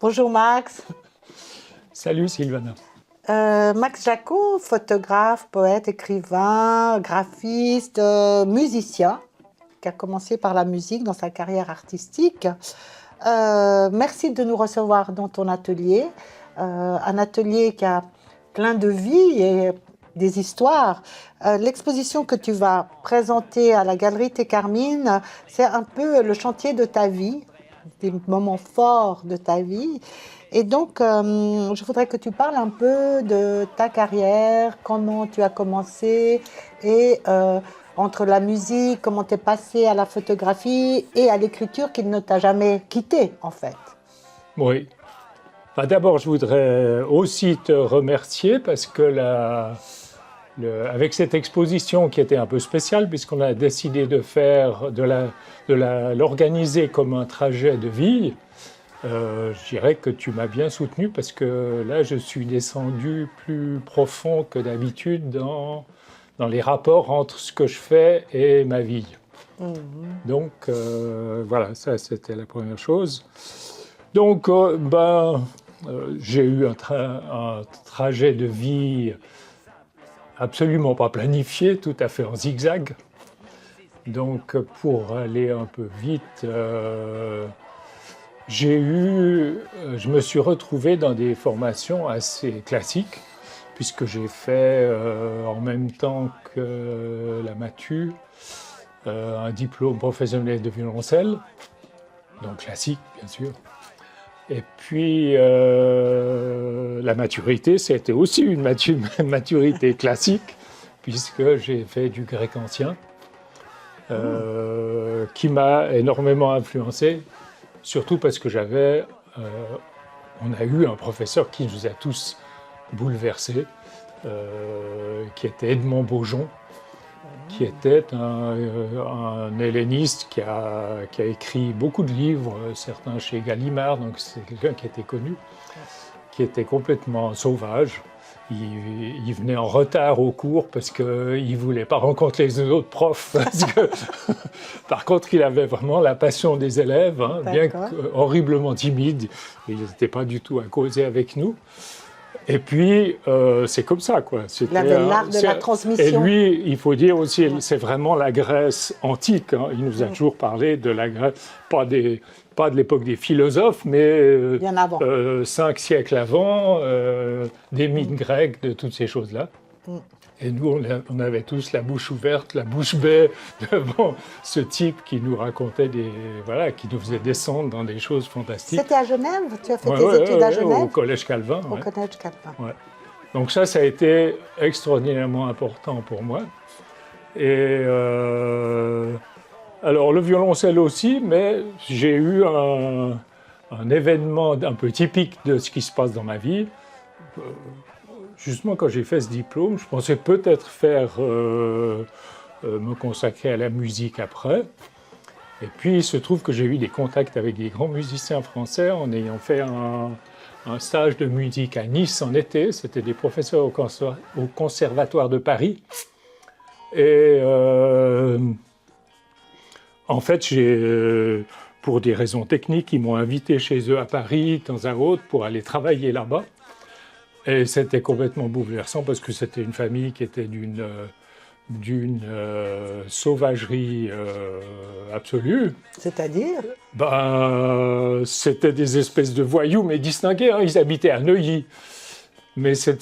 Bonjour Max. Salut Sylvana. Max Jacot, photographe, poète, écrivain, graphiste, musicien, qui a commencé par la musique dans sa carrière artistique. Merci de nous recevoir dans ton atelier, un atelier qui a plein de vie et des histoires. L'exposition que tu vas présenter à la Galerie Thé Carmine, c'est un peu le chantier de ta vie, des moments forts de ta vie. Et donc, je voudrais que tu parles un peu de ta carrière, comment tu as commencé et entre la musique, comment tu es passé à la photographie et à l'écriture qui ne t'a jamais quitté, en fait. Oui. Enfin, d'abord, je voudrais aussi te remercier parce que avec cette exposition qui était un peu spéciale, puisqu'on a décidé de faire l'organiser comme un trajet de vie, je dirais que tu m'as bien soutenu parce que là, je suis descendu plus profond que d'habitude dans les rapports entre ce que je fais et ma vie. Donc, voilà, ça, c'était la première chose. Donc, j'ai eu un trajet de vie absolument pas planifié, tout à fait en zigzag. Donc, pour aller un peu vite, je me suis retrouvé dans des formations assez classiques, puisque j'ai fait en même temps que la Matu un diplôme professionnel de violoncelle, donc classique bien sûr. Et puis la maturité, c'était aussi une maturité classique, puisque j'ai fait du grec ancien, qui m'a énormément influencé. Surtout parce que on a eu un professeur qui nous a tous bouleversés, qui était Edmond Beaujon, qui était un helléniste qui a écrit beaucoup de livres, certains chez Gallimard, donc c'est quelqu'un qui était connu, qui était complètement sauvage. Il venait en retard au cours parce qu'il ne voulait pas rencontrer les autres profs. Parce que, par contre, il avait vraiment la passion des élèves, hein, bien qu'horriblement timide. Il n'était pas du tout à causer avec nous. Et puis, c'est comme ça, quoi. Il avait l'art de la transmission. Et lui, il faut dire aussi, c'est vraiment la Grèce antique. Hein. Il nous a toujours parlé de la Grèce, pas de l'époque des philosophes, mais 5 siècles avant, des mythes grecs, de toutes ces choses-là. Et nous, on avait tous la bouche ouverte, la bouche bée devant ce type qui nous racontait qui nous faisait descendre dans des choses fantastiques. C'était à Genève? Tu as fait tes études à Genève? Au Collège Calvin. Au Collège Calvin. Ouais. Donc ça a été extraordinairement important pour moi. Et alors le violoncelle aussi, mais j'ai eu un événement un peu typique de ce qui se passe dans ma vie. Justement, quand j'ai fait ce diplôme, je pensais peut-être me consacrer à la musique après. Et puis, il se trouve que j'ai eu des contacts avec des grands musiciens français en ayant fait un stage de musique à Nice en été. C'était des professeurs au Conservatoire de Paris. Et en fait, pour des raisons techniques, ils m'ont invité chez eux à Paris, de temps à autre, pour aller travailler là-bas. Et c'était complètement bouleversant parce que c'était une famille qui était d'une sauvagerie absolue. C'est-à-dire? C'était des espèces de voyous, mais distingués. Hein. Ils habitaient à Neuilly. Mais c'est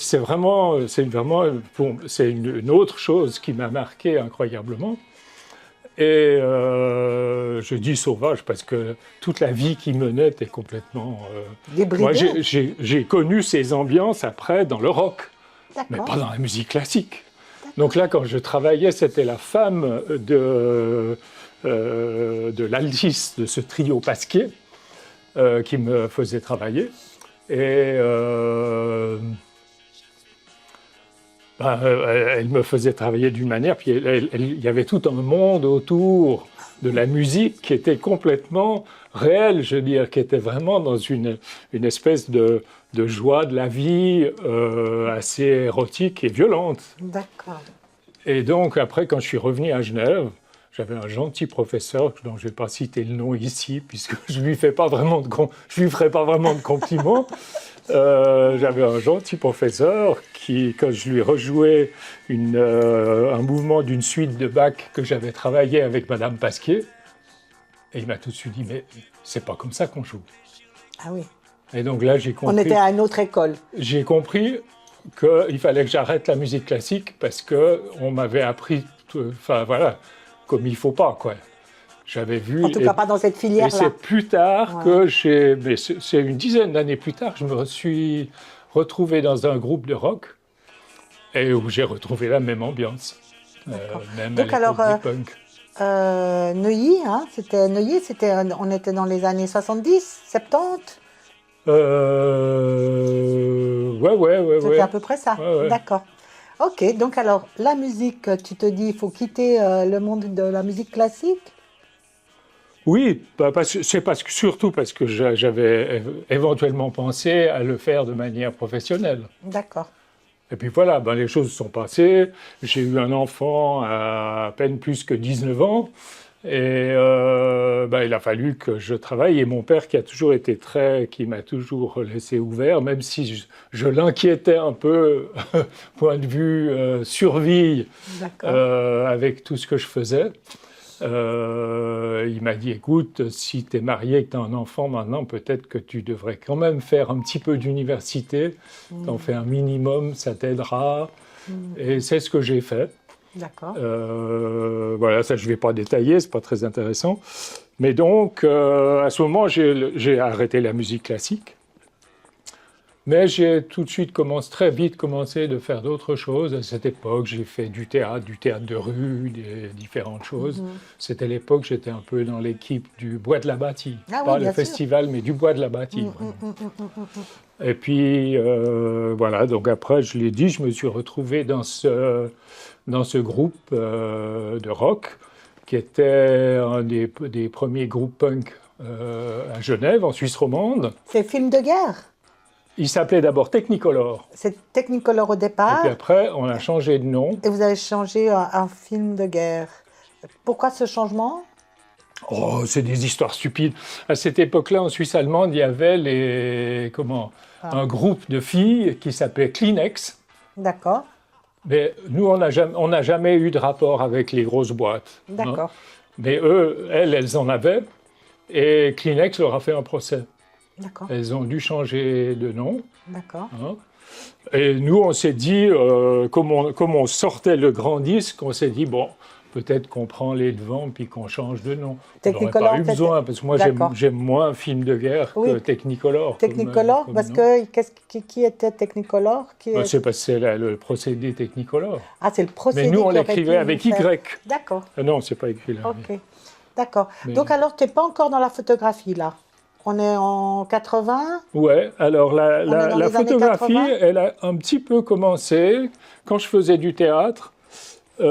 une autre chose qui m'a marqué incroyablement. Et je dis sauvage parce que toute la vie qu'ils menaient était complètement... Moi, j'ai connu ces ambiances après dans le rock, mais pas dans la musique classique. Donc là, quand je travaillais, c'était la femme de l'altiste de ce trio Pasquier qui me faisait travailler. Et elle me faisait travailler d'une manière, puis il y avait tout un monde autour de la musique qui était complètement réel, je veux dire, qui était vraiment dans une espèce de joie de la vie assez érotique et violente. D'accord. Et donc, après, quand je suis revenu à Genève, J'avais un gentil professeur dont je ne vais pas citer le nom ici, puisque je ne lui ferai pas vraiment de compliments. J'avais un gentil professeur qui, quand je lui rejouais un mouvement d'une suite de Bach que j'avais travaillé avec Madame Pasquier, et il m'a tout de suite dit, mais c'est pas comme ça qu'on joue. Ah oui. Et donc là, j'ai compris. On était à une autre école. J'ai compris qu'il fallait que j'arrête la musique classique parce qu'on m'avait appris, enfin voilà, comme il faut pas, quoi. J'avais vu. En tout cas, pas dans cette filière-là. Et c'est plus tard que mais c'est une dizaine d'années plus tard, que je me suis retrouvé dans un groupe de rock et où j'ai retrouvé la même ambiance, même donc, à alors, l'époque du punk. Neuilly, hein, on était dans les années 70, 70. Ouais. C'était à peu près ça. Ouais. D'accord. Ok, donc alors, la musique, tu te dis, il faut quitter le monde de la musique classique? Oui, surtout parce que j'avais éventuellement pensé à le faire de manière professionnelle. D'accord. Et puis voilà, les choses se sont passées. J'ai eu un enfant à peine plus que 19 ans. Et il a fallu que je travaille. Et mon père, qui m'a toujours laissé ouvert, même si je l'inquiétais un peu, point de vue survie, avec tout ce que je faisais. Il m'a dit, écoute, si tu es marié et que tu as un enfant maintenant, peut-être que tu devrais quand même faire un petit peu d'université. T'en fais un minimum, ça t'aidera. Et c'est ce que j'ai fait. D'accord. Voilà, ça je ne vais pas détailler, ce n'est pas très intéressant. Mais donc, à ce moment, j'ai arrêté la musique classique. Mais j'ai tout de suite très vite commencé de faire d'autres choses. À cette époque, j'ai fait du théâtre de rue, différentes choses. C'était l'époque, j'étais un peu dans l'équipe du Bois de la Bâtie. Pas le festival, mais du Bois de la Bâtie. Et puis, voilà, donc après, je l'ai dit, je me suis retrouvé dans ce groupe de rock, qui était un des premiers groupes punk à Genève, en Suisse romande. C'est Film de guerre? Il s'appelait d'abord Technicolor. C'est Technicolor au départ. Et puis après, on a changé de nom. Et vous avez changé un film de guerre. Pourquoi ce changement? Oh, c'est des histoires stupides. À cette époque-là, en Suisse allemande, il y avait un groupe de filles qui s'appelait Kleenex. D'accord. Mais nous, on n'a jamais eu de rapport avec les grosses boîtes. D'accord. Mais elles en avaient. Et Kleenex leur a fait un procès. D'accord. Elles ont dû changer de nom. D'accord. Et nous, on s'est dit, comme on sortait le grand disque, on s'est dit, bon, peut-être qu'on prend les devants puis qu'on change de nom. Technicolor, on n'aurait pas eu besoin, parce que moi, j'aime moins film de guerre que Technicolor. Technicolor, parce que qui était Technicolor? C'est parce que c'est le procédé Technicolor. Ah, c'est le procédé. Mais nous, on l'écrivait avec Y. D'accord. Non, c'est pas écrit là. Ok, d'accord. Donc alors, tu n'es pas encore dans la photographie, là? On est en 80? Ouais, alors la photographie, elle a un petit peu commencé quand je faisais du théâtre. Quand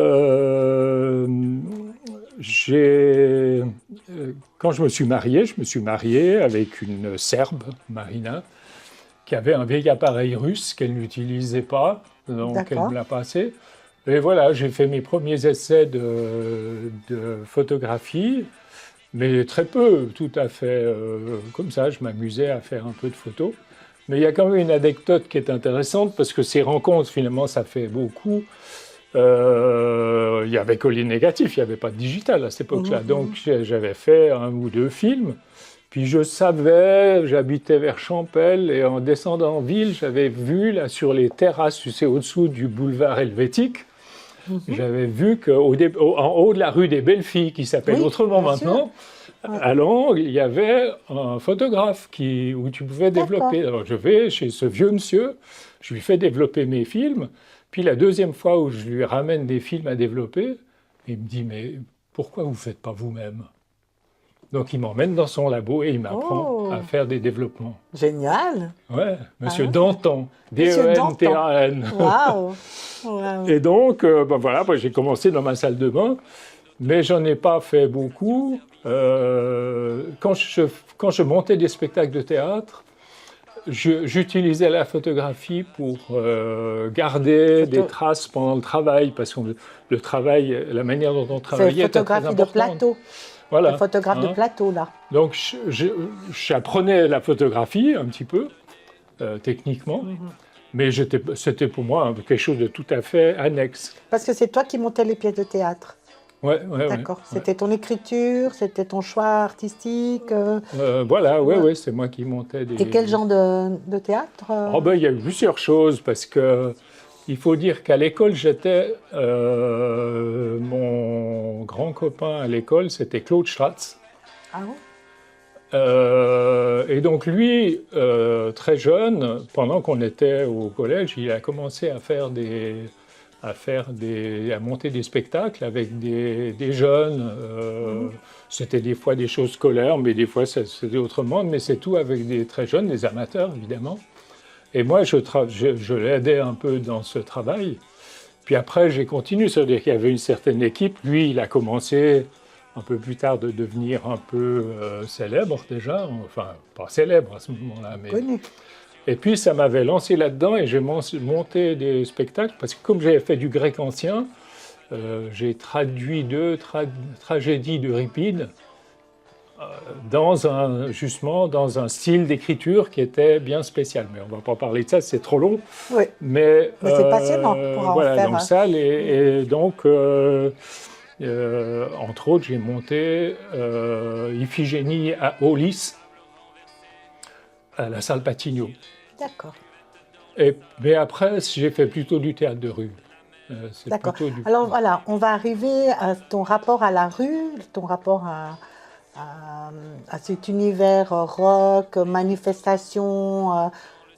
je me suis marié avec une Serbe, Marina, qui avait un vieil appareil russe qu'elle n'utilisait pas, donc elle me l'a passé. Et voilà, j'ai fait mes premiers essais de photographie. Mais très peu, tout à fait comme ça, je m'amusais à faire un peu de photos. Mais il y a quand même une anecdote qui est intéressante, parce que ces rencontres, finalement, ça fait beaucoup. Il n'y avait que les négatifs, il n'y avait pas de digital à cette époque-là. Donc j'avais fait 1 ou 2 films. Puis je savais, j'habitais vers Champel, et en descendant en ville, j'avais vu là sur les terrasses, tu sais, au-dessous du boulevard Helvétique, j'avais vu qu'en haut de la rue des Belles-Filles, qui s'appelle autrement maintenant, à l'angle, il y avait un photographe où tu pouvais développer. Alors je vais chez ce vieux monsieur, je lui fais développer mes films, puis la deuxième fois où je lui ramène des films à développer, il me dit « Mais pourquoi vous ne faites pas vous-même » Donc il m'emmène dans son labo et il m'apprend à faire des développements. Génial. Ouais, Monsieur Dantan, D-E-N-T-A-N. Waouh. Et donc, voilà, j'ai commencé dans ma salle de bain, mais j'en ai pas fait beaucoup. Quand je montais des spectacles de théâtre, j'utilisais la photographie pour garder des traces pendant le travail, parce que le travail, la manière dont on travaillait était très importante. C'est photographie de plateau. Voilà. Le photographe de plateau, là. Donc, j'apprenais la photographie un petit peu, techniquement, mais c'était pour moi quelque chose de tout à fait annexe. Parce que c'est toi qui montais les pièces de théâtre. Ouais, d'accord. C'était ton écriture, c'était ton choix artistique. Voilà, ouais, c'est moi qui montais des. Et quel genre de théâtre Il y a eu plusieurs choses parce que il faut dire qu'à l'école j'étais mon grand copain à l'école, c'était Claude Schratz. Ah oui. Et donc lui, très jeune, pendant qu'on était au collège, il a commencé à monter des spectacles avec des jeunes. C'était des fois des choses scolaires, mais des fois c'était autrement. Mais c'est tout avec des très jeunes, des amateurs évidemment. Et moi, je l'aidais un peu dans ce travail. Puis après, j'ai continué, c'est-à-dire qu'il y avait une certaine équipe. Lui, il a commencé un peu plus tard de devenir un peu célèbre déjà. Enfin, pas célèbre à ce moment-là, mais... Connu. Et puis, ça m'avait lancé là-dedans et j'ai monté des spectacles parce que comme j'avais fait du grec ancien, j'ai traduit 2 tragédies d'Euripide justement dans un style d'écriture qui était bien spécial. Mais on ne va pas parler de ça, c'est trop long. Oui. Mais c'est passionnant pour en voilà, faire. Donc ça, et donc, entre autres, j'ai monté Iphigénie à Aulis, à la salle Patigno. D'accord. Mais après, j'ai fait plutôt du théâtre de rue. D'accord. Alors voilà, on va arriver à ton rapport à la rue, ton rapport à cet univers rock, manifestation.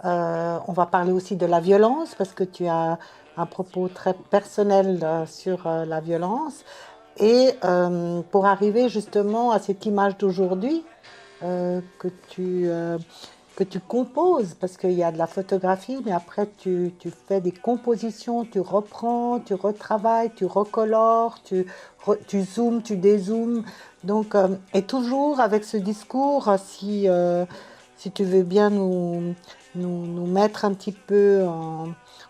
On va parler aussi de la violence, parce que tu as un propos très personnel sur la violence. Et pour arriver justement à cette image d'aujourd'hui que tu composes, parce qu'il y a de la photographie, mais après tu fais des compositions, tu reprends, tu retravailles, tu recolores, tu zoomes, tu dézoomes. Donc, et toujours avec ce discours, si tu veux bien nous mettre un petit peu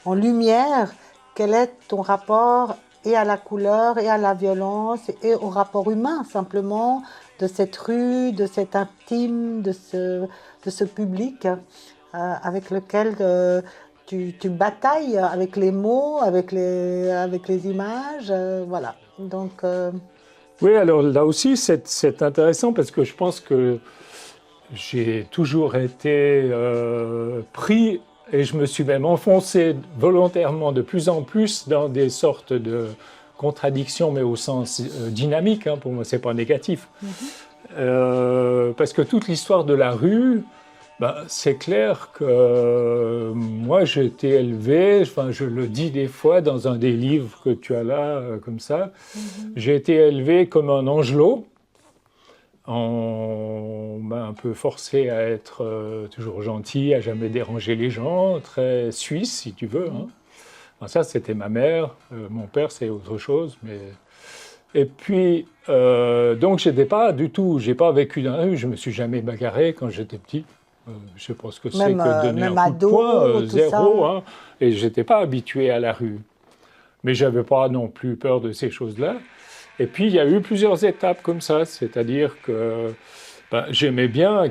en lumière, quel est ton rapport et à la couleur, et à la violence, et au rapport humain, simplement, de cette rue, de cet intime, de ce public avec lequel tu batailles avec les mots, avec les images, voilà. Donc, oui, alors là aussi, c'est intéressant parce que je pense que j'ai toujours été pris et je me suis même enfoncé volontairement de plus en plus dans des sortes de contradictions, mais au sens dynamique, pour moi, c'est pas négatif. Parce que toute l'histoire de la rue, c'est clair que moi j'ai été élevé, je le dis des fois dans un des livres que tu as là, comme ça, j'ai été élevé comme un angelot. On m'a un peu forcé à être toujours gentil, à jamais déranger les gens, très suisse si tu veux. Ça c'était ma mère, mon père c'est autre chose, mais... Et puis, donc j'étais pas du tout, j'ai pas vécu dans la rue, je me suis jamais bagarré quand j'étais petit. Je sais pas ce que c'est que donner un coup de poing, zéro, et j'étais pas habitué à la rue. Mais j'avais pas non plus peur de ces choses-là. Et puis il y a eu plusieurs étapes comme ça, c'est-à-dire que j'aimais bien,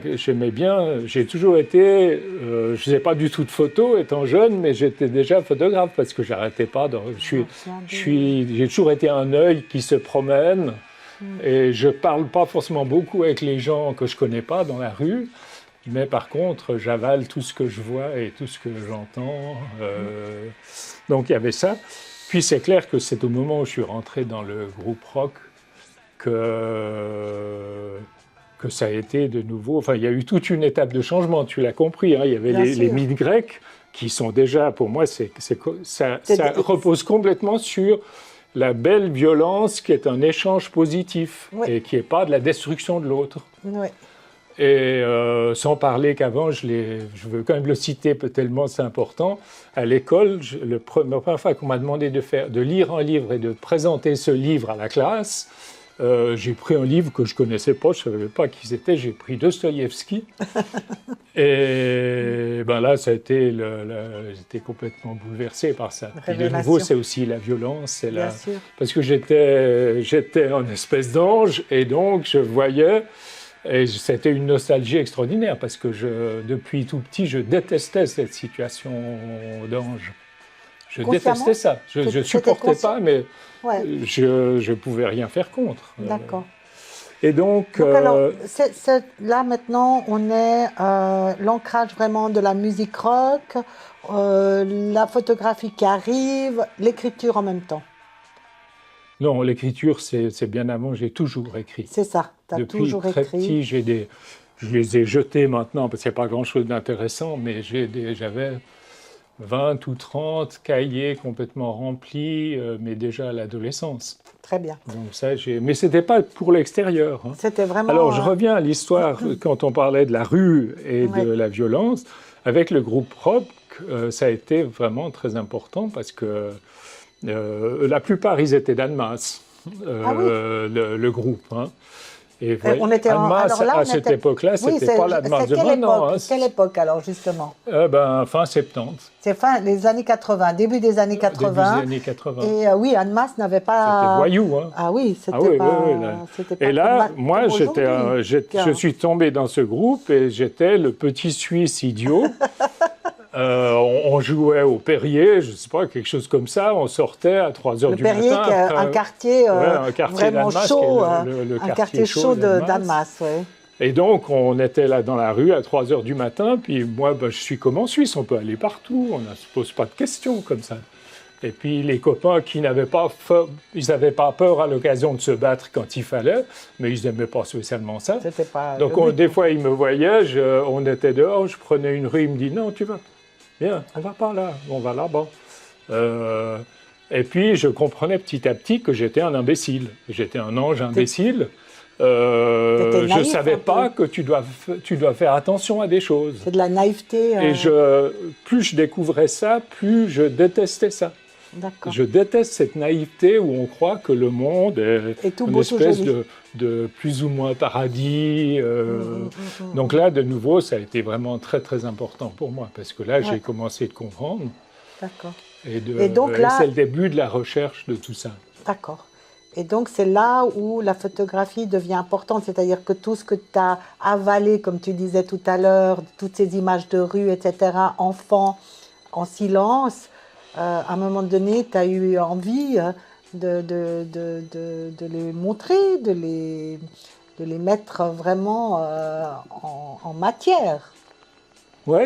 j'ai toujours été, je faisais pas du tout de photos étant jeune, mais j'étais déjà photographe parce que j'arrêtais pas, j'ai toujours été un œil qui se promène et je parle pas forcément beaucoup avec les gens que je connais pas dans la rue, mais par contre j'avale tout ce que je vois et tout ce que j'entends, donc il y avait ça. Puis c'est clair que c'est au moment où je suis rentré dans le groupe rock que ça a été de nouveau... Enfin, il y a eu toute une étape de changement, tu l'as compris. Il y avait les mythes grecs qui sont déjà, pour moi, ça repose complètement sur la belle violence qui est un échange positif et qui n'est pas de la destruction de l'autre. Oui. Et sans parler qu'avant, je veux quand même le citer tellement c'est important, à l'école, la première fois qu'on m'a demandé de lire un livre et de présenter ce livre à la classe, j'ai pris un livre que je ne connaissais pas, je ne savais pas qui c'était, j'ai pris Dostoïevski. Et Et ben là, ça a été j'étais complètement bouleversé par ça. Et de nouveau, c'est aussi la violence. Bien sûr. Parce que j'étais un espèce d'ange, et donc je voyais, et c'était une nostalgie extraordinaire, parce que depuis tout petit, je détestais cette situation d'ange. Je détestais ça. Je ne supportais pas, mais je ne pouvais rien faire contre. D'accord. Et donc alors, là maintenant, on est l'ancrage vraiment de la musique rock, la photographie qui arrive, l'écriture en même temps. Non, l'écriture, c'est bien avant, j'ai toujours écrit. C'est ça, tu as toujours écrit. Depuis très petit, je les ai jetés maintenant, parce qu'il n'y a pas grand-chose d'intéressant, mais j'avais 20 ou 30 cahiers complètement remplis, mais déjà à l'adolescence. Très bien. Donc ça, mais ce n'était pas pour l'extérieur. Hein. C'était vraiment... Alors, je reviens à l'histoire, quand on parlait de la rue et de la violence. Avec le groupe rock, ça a été vraiment très important, parce que la plupart, ils étaient d'Annemasse, le groupe. Hein. Et on était Annemasse, à cette époque-là, c'était pas l'Annemasse de maintenant. Hein. Quelle époque, alors, justement? Fin 70. C'est fin des années 80, début des années 80. Début des années 80. Et oui, Annemasse n'avait pas... C'était voyou. Hein. Ah oui, c'était pas... C'était pas... Et là, moi, je suis tombé dans ce groupe, et j'étais le petit Suisse idiot. On jouait au Perrier, je ne sais pas, quelque chose comme ça. On sortait à 3 heures du matin. Le Perrier, un quartier vraiment chaud, le un quartier chaud d'Annemasse. Ouais. Et donc, on était là dans la rue à 3 heures du matin. Puis moi, je suis comme en Suisse, on peut aller partout. On ne se pose pas de questions comme ça. Et puis les copains qui n'avaient pas peur à l'occasion de se battre quand il fallait, mais ils n'aimaient pas spécialement ça. Donc des fois, ils me voyaient, on était dehors, je prenais une rue, ils me disaient « Non, tu vas... Viens, on va par là, on va là-bas. » Et puis, je comprenais petit à petit que j'étais un imbécile. J'étais un ange imbécile. Je ne savais pas que tu dois faire attention à des choses. C'est de la naïveté. Et plus je découvrais ça, plus je détestais ça. Je déteste cette naïveté où on croit que le monde est une espèce de plus ou moins paradis. Donc là, de nouveau, ça a été vraiment très, très important pour moi, parce que là, j'ai commencé à comprendre. D'accord. Et donc là, c'est le début de la recherche de tout ça. D'accord. Et donc, c'est là où la photographie devient importante, c'est-à-dire que tout ce que tu as avalé, comme tu disais tout à l'heure, toutes ces images de rue, etc., enfants, en silence, à un moment donné, tu as eu envie de les montrer, de les mettre vraiment en matière. Oui,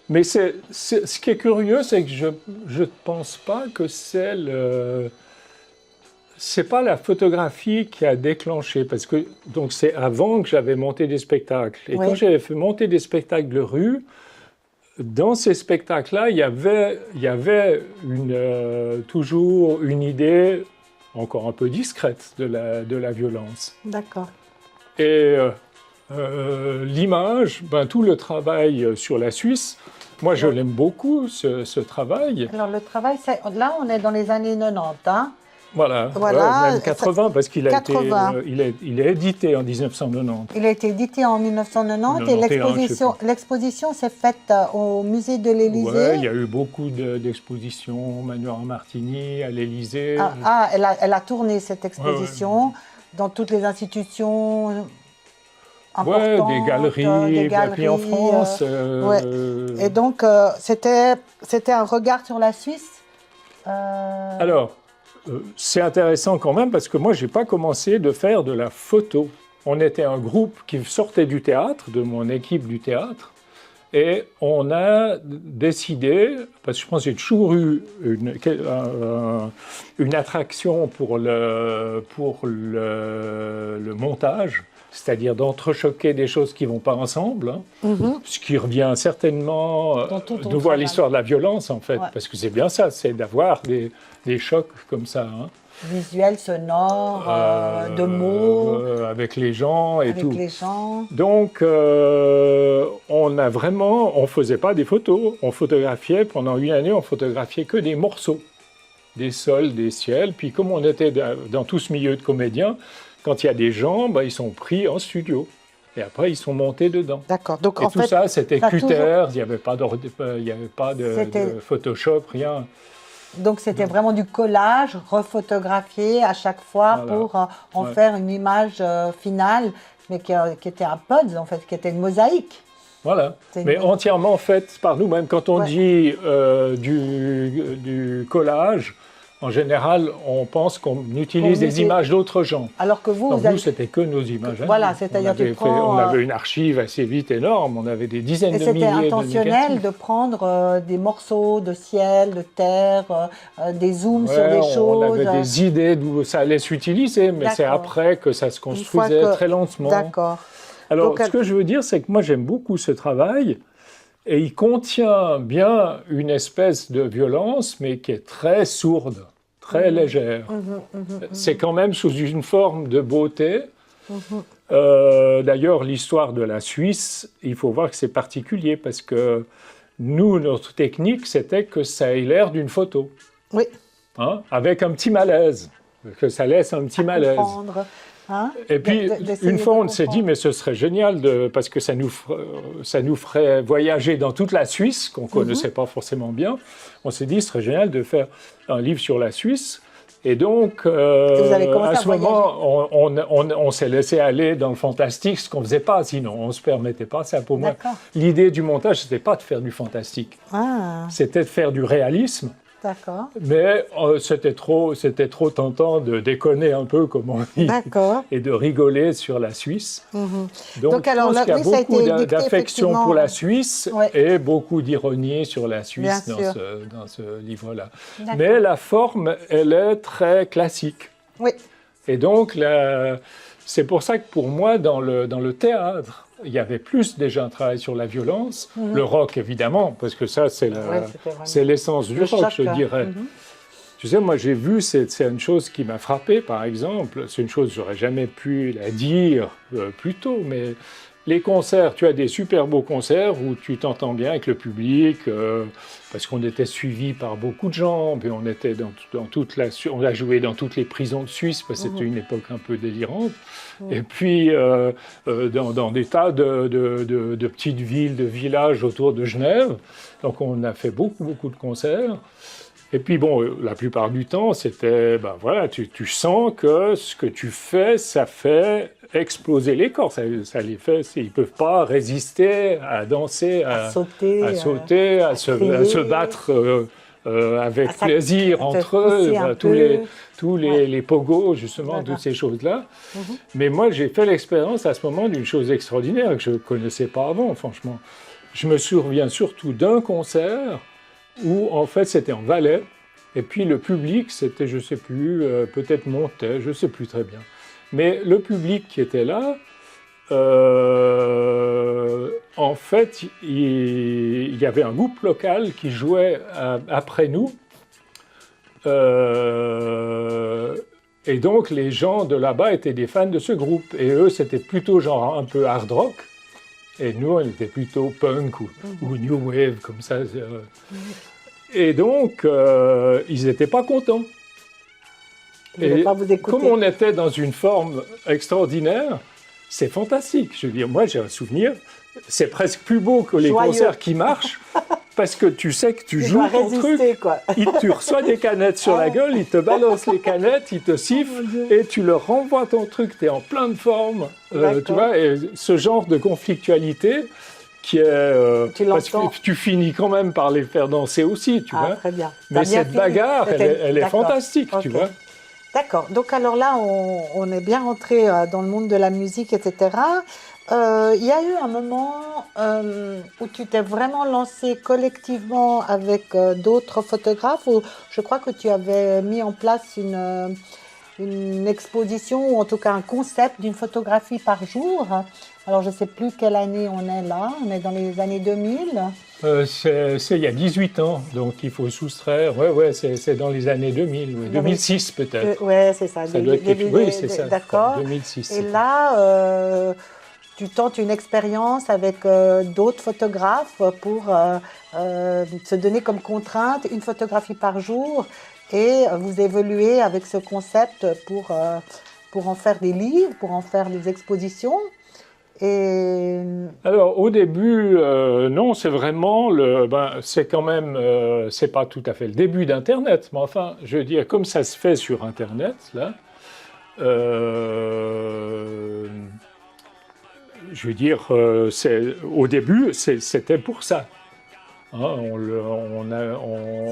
mais ce qui est curieux, c'est que je ne pense pas que c'est pas la photographie qui a déclenché, parce que donc c'est avant que j'avais monté des spectacles. Et quand j'avais fait monter des spectacles de rue, dans ces spectacles-là, il y avait toujours une idée encore un peu discrète de la violence. D'accord. Et l'image, tout le travail sur la Suisse, moi je l'aime beaucoup, ce travail. Alors le travail, là on est dans les années 90, hein. Voilà, même 80, parce qu'il il est édité en 1990. Il a été édité en 1990 et l'exposition s'est faite au musée de l'Élysée. Oui, il y a eu beaucoup d'expositions, Manoir Martini, à l'Élysée. Elle a tourné cette exposition dans toutes les institutions importantes. Des galeries, et puis en France. Et donc, c'était un regard sur la Suisse. Alors, c'est intéressant quand même, parce que moi, je n'ai pas commencé de faire de la photo. On était un groupe qui sortait du théâtre, de mon équipe du théâtre, et on a décidé, parce que je pense que j'ai toujours eu une attraction pour le montage, c'est-à-dire d'entrechoquer des choses qui ne vont pas ensemble, ce qui revient certainement de voir l'histoire de la violence, en fait, parce que c'est bien ça, c'est d'avoir des chocs comme ça. Visuels, sonores, de mots. Avec les gens et tout. Avec les gens. Donc, on faisait pas des photos, on photographiait, pendant une année, on photographiait que des morceaux, des sols, des ciels, puis comme on était dans tout ce milieu de comédiens, quand il y a des gens, ils sont pris en studio. et après ils sont montés dedans. D'accord. Donc Et en tout fait, ça, c'était t'as Qt, toujours- il n'y avait pas de C'était- Photoshop, rien. donc c'était vraiment du collage, refotographié à chaque fois Voilà. pour en Ouais. faire une image finale, mais qui était un puzzle en fait, qui était une mosaïque. Voilà, C'est mais une- entièrement faite par nous-mêmes. Quand on Ouais. dit du collage, en général, on pense qu'on utilise des images d'autres gens. Alors que vous, Donc vous avez... nous, c'était que nos images. Voilà, hein. c'est-à-dire on avait, tu prends, on avait une archive assez vite énorme, on avait des dizaines Et de c'était milliers de intentionnel négatifs. de prendre des morceaux de ciel, de terre, des zooms sur Ouais, des on choses. avait des idées d'où ça allait s'utiliser, mais c'est D'accord. après que ça se Une fois construisait que- très lentement. D'accord. Alors, Donc, ce que je veux dire, c'est que moi, j'aime beaucoup ce travail, et il contient bien une espèce de violence, mais qui est très sourde, très légère. C'est quand même sous une forme de beauté. D'ailleurs, l'histoire de la Suisse, il faut voir que c'est particulier, parce que nous, notre technique, c'était que ça ait l'air d'une photo, Oui, hein, avec un petit malaise, que ça laisse un petit malaise. comprendre. Hein, Et puis, d'essayer une fois, de on s'est dit, comprendre. mais ce serait génial, parce que ça nous ferait voyager dans toute la Suisse, qu'on ne connaissait pas forcément bien. On s'est dit, ce serait génial de faire un livre sur la Suisse. Et donc, vous avez commencé à à ce moment, on s'est laissé aller dans le fantastique, ce qu'on ne faisait pas, sinon on ne se permettait pas. Ça, pour moi, D'accord. l'idée du montage, ce n'était pas de faire du fantastique, Ah, c'était de faire du réalisme. d'accord. Mais c'était trop tentant de déconner un peu, comme on dit, D'accord. et de rigoler sur la Suisse. Donc, Donc, alors, je pense qu'il y a oui, ça a été beaucoup dicté, d'affection pour la Suisse Ouais. et beaucoup d'ironie sur la Suisse Bien sûr. dans ce livre-là. D'accord. Mais la forme, elle est très classique. Oui, Et donc, c'est pour ça que pour moi, dans le théâtre, il y avait plus déjà un travail sur la violence. Le rock, évidemment, parce que ça, c'est Ouais, c'était vraiment c'est l'essence du le rock, choc, je dirais. Tu sais, moi, j'ai vu, c'est une chose qui m'a frappé, par exemple. C'est une chose que j'aurais jamais pu la dire plus tôt, mais les concerts, tu as des super beaux concerts où tu t'entends bien avec le public, parce qu'on était suivis par beaucoup de gens, puis on était on a joué dans toutes les prisons de Suisse, parce que c'était une époque un peu délirante. Et puis, dans des tas de petites villes, de villages autour de Genève. Donc, on a fait beaucoup de concerts. Et puis bon, la plupart du temps, c'était, ben voilà, tu sens que ce que tu fais, ça fait exploser les corps. Ça les fait, ils ne peuvent pas résister à danser, à sauter, à se battre avec plaisir entre eux, tous les pogos, justement, toutes ces choses-là. Mais moi, j'ai fait l'expérience à ce moment d'une chose extraordinaire que je ne connaissais pas avant, franchement. Je me souviens surtout d'un concert où en fait c'était en Valais, et puis le public, c'était, je ne sais plus, peut-être montait, je ne sais plus très bien. Mais le public qui était là, en fait, il y avait un groupe local qui jouait après nous, et donc les gens de là-bas étaient des fans de ce groupe, et eux c'était plutôt genre un peu hard rock, et nous on était plutôt punk ou new wave comme ça. Et donc, ils n'étaient pas contents. Ils ne voulaient pas vous écouter. Comme on était dans une forme extraordinaire, c'est fantastique. Je veux dire, moi, j'ai un souvenir, c'est presque plus beau que les Joyeux. concerts qui marchent, parce que tu sais que tu joues ton truc, quoi. tu reçois des canettes sur la gueule, ils te balancent les canettes, ils te sifflent, et tu leur renvoies ton truc, tu es en pleine forme. Tu vois, et ce genre de conflictualité qui est... parce que tu finis quand même par les faire danser aussi, tu vois. Très bien. Mais cette bagarre, elle est fantastique, tu vois. D'accord. Donc alors là, on est bien rentré dans le monde de la musique, etc. Il y a eu un moment où tu t'es vraiment lancé collectivement avec d'autres photographes, où je crois que tu avais mis en place une exposition, ou en tout cas un concept d'une photographie par jour. Alors, je ne sais plus quelle année on est là, on est dans les années 2000. C'est il y a 18 ans, donc il faut soustraire. Ouais, c'est dans les années 2000, 2006 peut-être. Oui, c'est ça. Oui, c'est ça. D'accord. 2006. Et là, tu tentes une expérience avec d'autres photographes pour se donner comme contrainte une photographie par jour, et vous évoluez avec ce concept pour en faire des livres, pour en faire des expositions. Et Alors, au début, non, c'est vraiment c'est quand même, c'est pas tout à fait le début d'Internet, mais enfin, je veux dire, comme ça se fait sur Internet, là, euh, je veux dire, au début, c'était pour ça. Hein,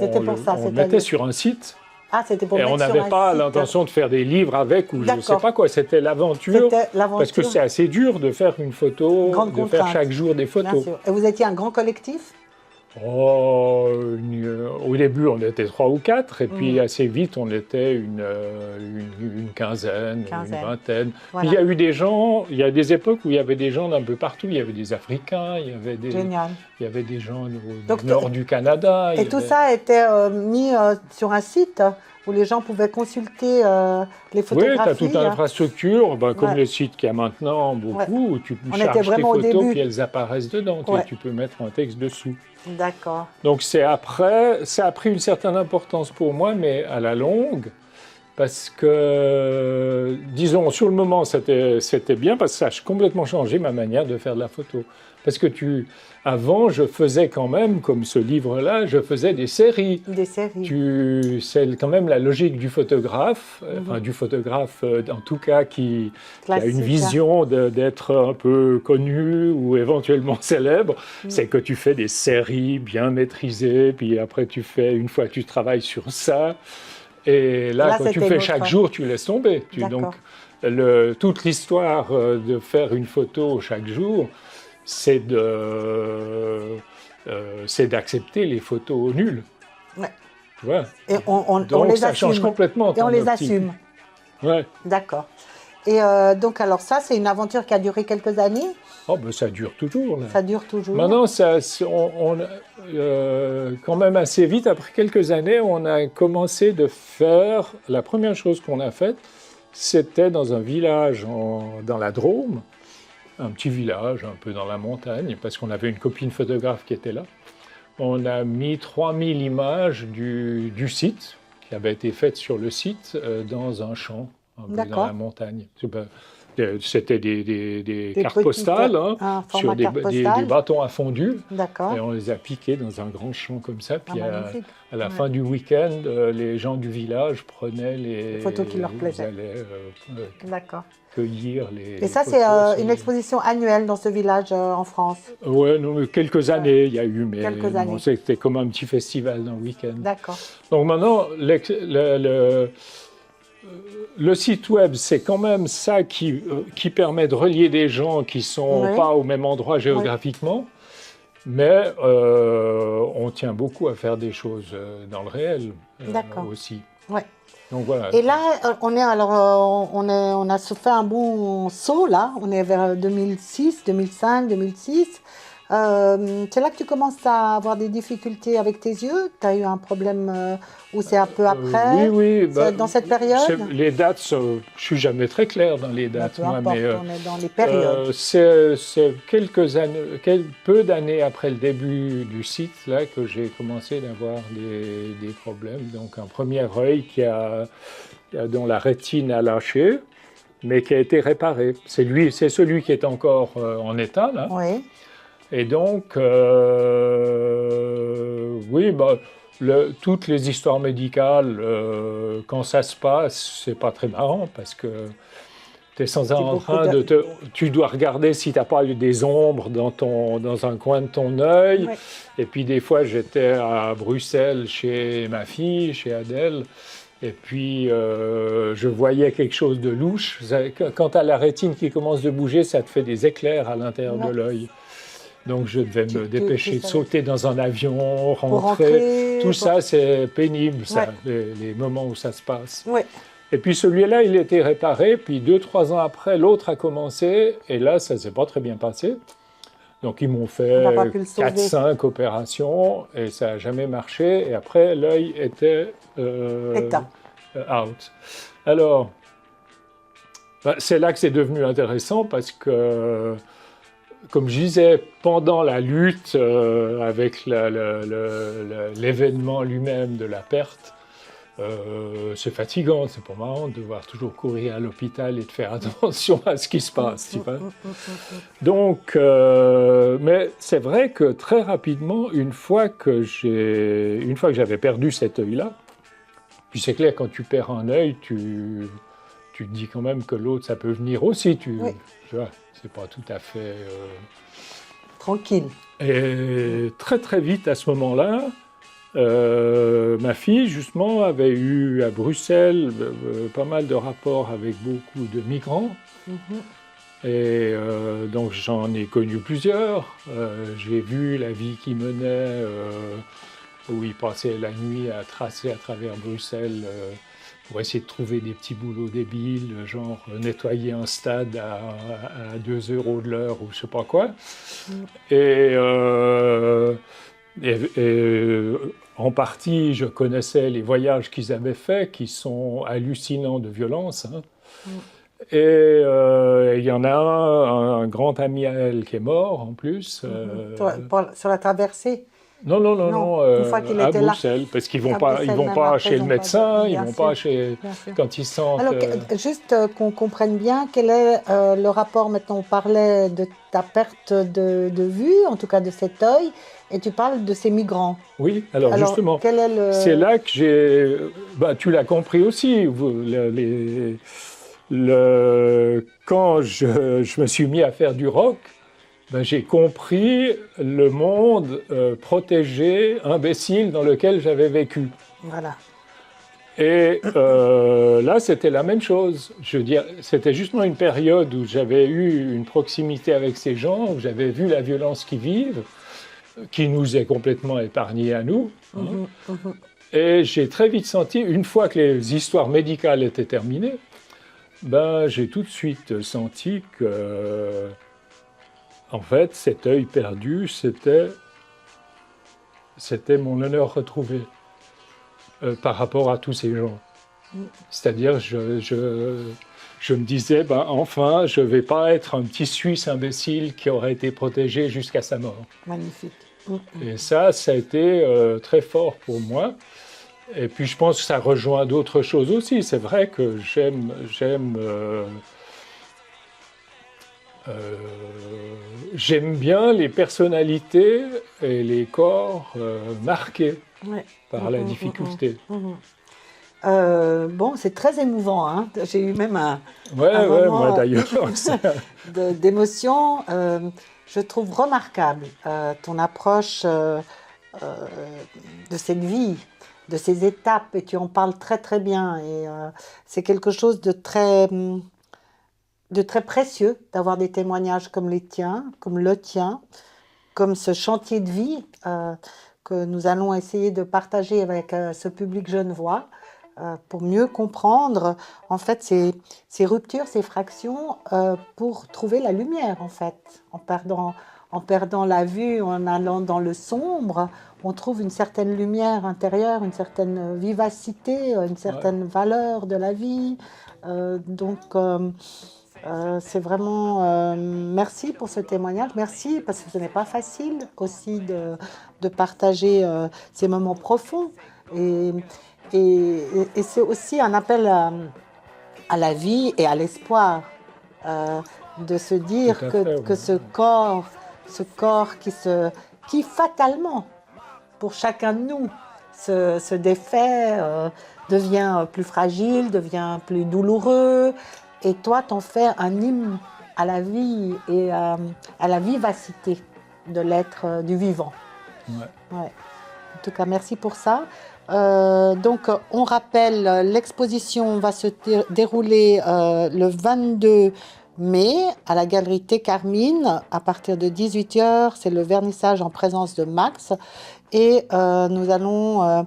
c'était pour ça, on le mettait c'est-à-dire. sur un site Ah, c'était pour et on mettre sur n'avait un pas site. l'intention de faire des livres avec ou je ne sais D'accord. pas quoi. C'était l'aventure C'était parce que l'aventure, c'est assez dur de faire une photo, grande de faire contrainte, chaque jour des bien photos. sûr. Et vous étiez un grand collectif? Oh, au début, on était 3 ou 4, et puis Mhm. assez vite, on était une quinzaine, une Quinzaine. vingtaine. Puis Voilà. il y a eu des gens, il y a des époques où il y avait des gens d'un peu partout. Il y avait des Africains, Génial. il y avait des gens Donc, du nord du Canada. et tout ça a été mis sur un site où les gens pouvaient consulter les Oui, tu as photographies. toute l'infrastructure, comme Ouais. les sites qu'il y a maintenant, Ouais. beaucoup, où tu On était charges tes vraiment au photos, début. puis elles apparaissent dedans, Ouais. tu peux mettre un texte dessous. D'accord. Donc c'est après, ça a pris une certaine importance pour moi, mais à la longue, parce que, disons, sur le moment, c'était bien, parce que ça a complètement changé ma manière de faire de la photo. Parce que avant, je faisais quand même, comme ce livre-là, je faisais des séries. Des séries. C'est quand même la logique du photographe, enfin du photographe en tout cas qui a une Classique, vision d'être un peu connu ou éventuellement célèbre, c'est que tu fais des séries bien maîtrisées, puis après une fois tu travailles sur ça, et là quand tu c'était fais notre- chaque jour, tu laisses tomber. D'accord. Donc toute l'histoire de faire une photo chaque jour, c'est d'accepter les photos nulles. Ouais. Tu vois. Et on Donc les ça assume. change complètement Et on ton les optique. assume. Ouais. D'accord. Et donc, alors ça, c'est une aventure qui a duré quelques années. Oh, ben ça dure toujours. Là. Ça dure toujours. Maintenant, quand même assez vite, après quelques années, on a commencé de faire. La première chose qu'on a faite, c'était dans un village dans la Drôme, un petit village un peu dans la montagne, parce qu'on avait une copine photographe qui était là. On a mis 3000 images du site, qui avait été faites sur le site, dans un champ, un peu dans la montagne. C'était des cartes postales, hein, sur des bâtons à fondu. D'accord. Et on les a piqués dans un grand champ comme ça. Puis à la Ouais. fin du week-end, les gens du village prenaient les photos qui leur plaisaient. Ils allaient D'accord. cueillir les. Et ça, photos c'est une exposition annuelle dans ce village en France. Oui, quelques années il y a eu, mais Quelques années. c'était comme un petit festival d'un week-end. D'accord. Donc maintenant, le site web, c'est quand même ça qui permet de relier des gens qui ne sont pas au même endroit géographiquement, mais on tient beaucoup à faire des choses dans le réel aussi. Ouais. Donc voilà. Et là, on a fait un bon saut là. On est vers 2006, 2005, 2006. C'est là que tu commences à avoir des difficultés avec tes yeux. Tu as eu un problème ou c'est un peu après? Oui. Dans cette période? Les dates, je ne suis jamais très clair dans les dates. Peu importe, on est dans les périodes. C'est peu d'années après le début du site là, que j'ai commencé d'avoir des problèmes. Donc un premier œil dont la rétine a lâché, mais qui a été réparé. C'est celui qui est encore en état là. Oui. Et donc, toutes les histoires médicales, quand ça se passe, c'est pas très marrant parce que tu es sans arrêt en train tu dois regarder si tu n'as pas eu des ombres dans un coin de ton œil. Oui. Et puis des fois, j'étais à Bruxelles chez ma fille, chez Adèle. Et puis, je voyais quelque chose de louche. Quand tu as la rétine qui commence de bouger, ça te fait des éclairs à l'intérieur de l'œil. Donc je devais me dépêcher de sauter dans un avion, rentrer. Tout ça, c'est pénible, ça, les moments où ça se passe. Ouais. Et puis celui-là, il était réparé. Puis 2-3 ans après, l'autre a commencé. Et là, ça ne s'est pas très bien passé. Donc ils m'ont fait 4-5 opérations et ça n'a jamais marché. Et après, l'œil était out. Alors, c'est là que c'est devenu intéressant parce que... Comme je disais, pendant la lutte avec l'événement lui-même de la perte, C'est fatigant, c'est pas marrant de devoir toujours courir à l'hôpital et de faire attention à ce qui se passe. Tu vois. Donc, mais c'est vrai que très rapidement, une fois que j'avais perdu cet œil-là, puis c'est clair, quand tu perds un œil, tu te dis quand même que l'autre, ça peut venir aussi. Tu vois, c'est pas tout à fait... Tranquille. Et très très vite à ce moment-là, ma fille, justement, avait eu à Bruxelles pas mal de rapports avec beaucoup de migrants. Et donc j'en ai connu plusieurs. J'ai vu la vie qu'ils menaient, où ils passaient la nuit à tracer à travers Bruxelles pour essayer de trouver des petits boulots débiles, genre nettoyer un stade à 2 € de l'heure ou je sais pas quoi. Et en partie, je connaissais les voyages qu'ils avaient faits, qui sont hallucinants de violence. Hein. Et il y en a un grand ami à elle qui est mort, en plus. Sur la traversée? Non, une fois qu'il à était là. Bruxelles, parce qu'ils ne À vont pas, Bruxelles, ils vont même pas après, chez ils le ont médecin, pas ils ne vont pas chez... bien sûr. Quand ils sentent... Alors, juste qu'on comprenne bien, quel est le rapport, maintenant on parlait de ta perte de vue, en tout cas de cet œil, et tu parles de ces migrants. Oui, alors justement, quel est le... c'est là que j'ai... tu l'as compris aussi, quand je me suis mis à faire du rock, j'ai compris le monde protégé, imbécile dans lequel j'avais vécu. Voilà. Et là, c'était la même chose. Je veux dire, c'était justement une période où j'avais eu une proximité avec ces gens, où j'avais vu la violence qu'ils vivent, qui nous est complètement épargnée à nous. Et j'ai très vite senti, une fois que les histoires médicales étaient terminées, j'ai tout de suite senti que, en fait, cet œil perdu, c'était mon honneur retrouvé par rapport à tous ces gens. C'est-à-dire, je me disais, enfin, je ne vais pas être un petit Suisse imbécile qui aurait été protégé jusqu'à sa mort. Magnifique. Et ça a été très fort pour moi. Et puis, je pense que ça rejoint d'autres choses aussi. C'est vrai que j'aime bien les personnalités et les corps marqués par la difficulté. Bon, c'est très émouvant. Hein. J'ai eu même un moment moi d'ailleurs. d'émotion. Je trouve remarquable ton approche de cette vie, de ces étapes, et tu en parles très très bien. Et c'est quelque chose de très précieux d'avoir des témoignages comme les tiens, comme le tien, comme ce chantier de vie que nous allons essayer de partager avec ce public genevois pour mieux comprendre en fait ces ruptures, ces fractions pour trouver la lumière en fait. En perdant la vue, en allant dans le sombre, on trouve une certaine lumière intérieure, une certaine vivacité, une certaine valeur de la vie. C'est vraiment... merci pour ce témoignage. Merci parce que ce n'est pas facile aussi de partager ces moments profonds. Et c'est aussi un appel à la vie et à l'espoir. De se dire que ce corps qui fatalement, pour chacun de nous, se défait, devient plus fragile, devient plus douloureux. Et toi, t'en fais un hymne à la vie et à la vivacité de l'être du vivant. Ouais. En tout cas, merci pour ça. Donc, on rappelle, l'exposition va se dérouler le 22 mai à la galerie Thé Carmine à partir de 18h. C'est le vernissage en présence de Max. Et nous allons...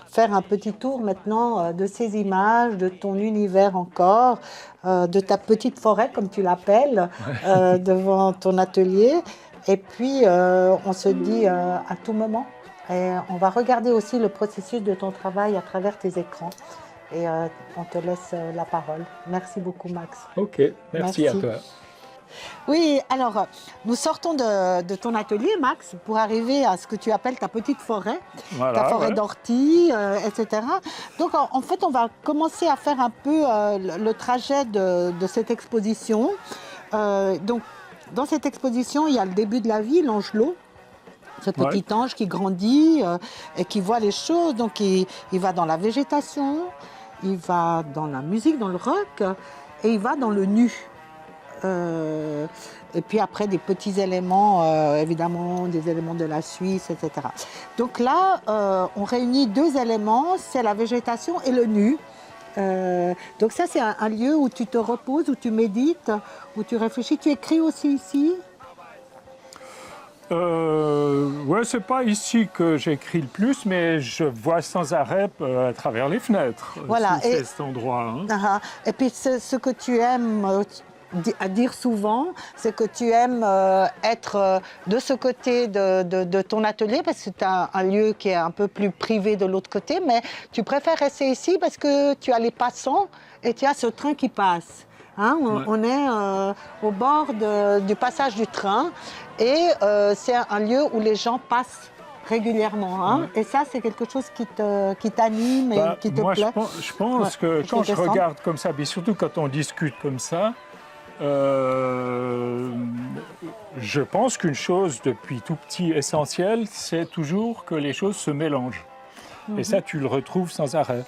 faire un petit tour maintenant de ces images, de ton univers encore, de ta petite forêt, comme tu l'appelles, devant ton atelier. Et puis, on se dit à tout moment. Et on va regarder aussi le processus de ton travail à travers tes écrans. Et on te laisse la parole. Merci beaucoup, Max. Ok, merci à toi. Oui, alors, nous sortons de ton atelier, Max, pour arriver à ce que tu appelles ta petite forêt, Voilà, ta forêt ouais. d'orties, etc. Donc, en fait, on va commencer à faire un peu le trajet de cette exposition. Donc, dans cette exposition, il y a le début de la vie, l'Angelot, ce Ouais. petit ange qui grandit et qui voit les choses. Donc, il va dans la végétation, il va dans la musique, dans le rock, et il va dans le nu. Et puis après, des petits éléments, évidemment, des éléments de la Suisse, etc. Donc là, on réunit deux éléments, c'est la végétation et le nu. Donc ça, c'est un lieu où tu te reposes, où tu médites, où tu réfléchis. Tu écris aussi ici? Ouais, c'est pas ici que j'écris le plus, mais je vois sans arrêt à travers les fenêtres. Voilà. C'est cet endroit. Hein. Et puis ce que tu aimes à dire souvent, c'est que tu aimes être de ce côté de ton atelier, parce que tu as un lieu qui est un peu plus privé de l'autre côté, mais tu préfères rester ici parce que tu as les passants et tu as ce train qui passe. Hein, on est au bord du passage du train et c'est un lieu où les gens passent régulièrement. Hein, et ça, c'est quelque chose qui t'anime et qui te moi, plaît. je pense que quand je descends. regarde comme ça, mais surtout quand on discute comme ça, je pense qu'une chose depuis tout petit essentielle, c'est toujours que les choses se mélangent. Et ça, tu le retrouves sans arrêt.